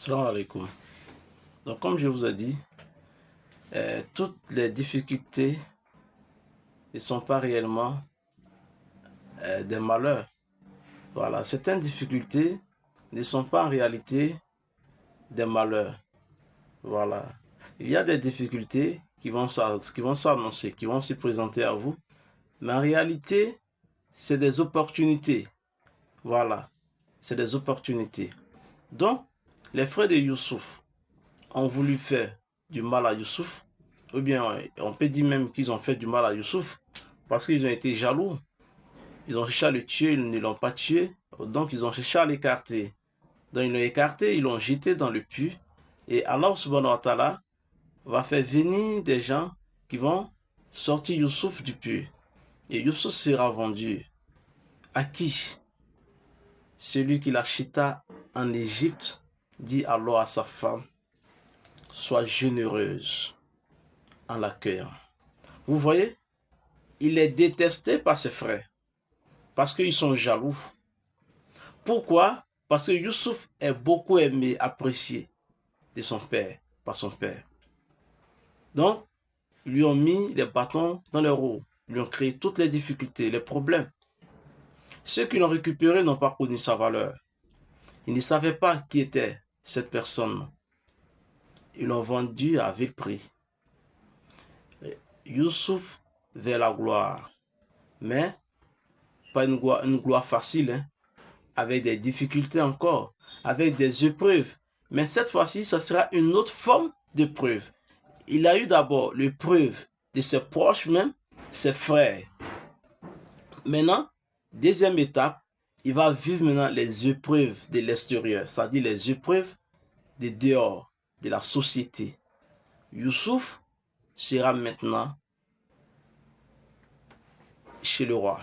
Salam alaikum. Donc, comme je vous ai dit, toutes les difficultés ne sont pas réellement des malheurs. Voilà, certaines difficultés ne sont pas en réalité des malheurs. Voilà. Il y a des difficultés qui vont s'annoncer, qui vont se présenter à vous, mais en réalité, c'est des opportunités. Voilà, c'est des opportunités. Donc, les frères de Youssouf ont voulu faire du mal à Youssouf, ou bien on peut dire même qu'ils ont fait du mal à Youssouf, parce qu'ils ont été jaloux. Ils ont cherché à le tuer, ils ne l'ont pas tué, donc ils ont cherché à l'écarter. Donc ils l'ont écarté, ils l'ont jeté dans le puits, et Allah subhanahu wa ta'ala va faire venir des gens qui vont sortir Youssouf du puits. Et Youssouf sera vendu. À qui? Celui qui l'acheta en Égypte dit alors à sa femme, sois généreuse en l'accueillant. Vous voyez, il est détesté par ses frères parce qu'ils sont jaloux. Pourquoi? Parce que Youssouf est beaucoup aimé, apprécié de son père, par son père. Donc, ils lui ont mis les bâtons dans les roues, ils lui ont créé toutes les difficultés, les problèmes. Ceux qui l'ont récupéré n'ont pas connu sa valeur. Ils ne savaient pas qui était cette personne. Ils l'ont vendu à vil prix. Youssouf vers la gloire, mais pas une gloire facile, hein, avec des difficultés encore, avec des épreuves. Mais cette fois-ci, ça sera une autre forme d'épreuve. Il a eu d'abord l'épreuve de ses proches même, ses frères. Maintenant, deuxième étape, il va vivre maintenant les épreuves de l'extérieur, c'est-à-dire les épreuves de dehors, de la société. Youssouf sera maintenant chez le roi.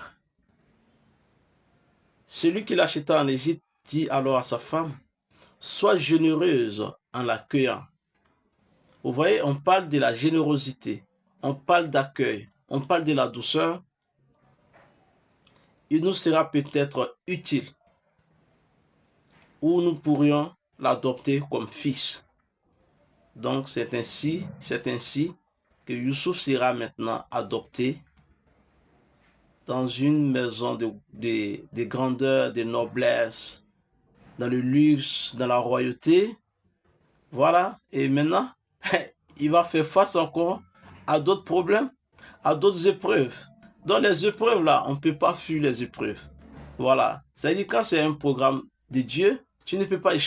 Celui qui l'acheta en Égypte dit alors à sa femme, sois généreuse en l'accueillant. Vous voyez, on parle de la générosité, on parle d'accueil, on parle de la douceur. Il nous sera peut-être utile ou nous pourrions l'adopter comme fils. Donc c'est ainsi que Youssouf sera maintenant adopté dans une maison de grandeur, de noblesse, dans le luxe, dans la royauté. Voilà, et maintenant, il va faire face encore à d'autres problèmes, à d'autres épreuves. Dans les épreuves là, on ne peut pas fuir les épreuves. Voilà, c'est-à-dire quand c'est un programme de Dieu, tu ne peux pas échapper.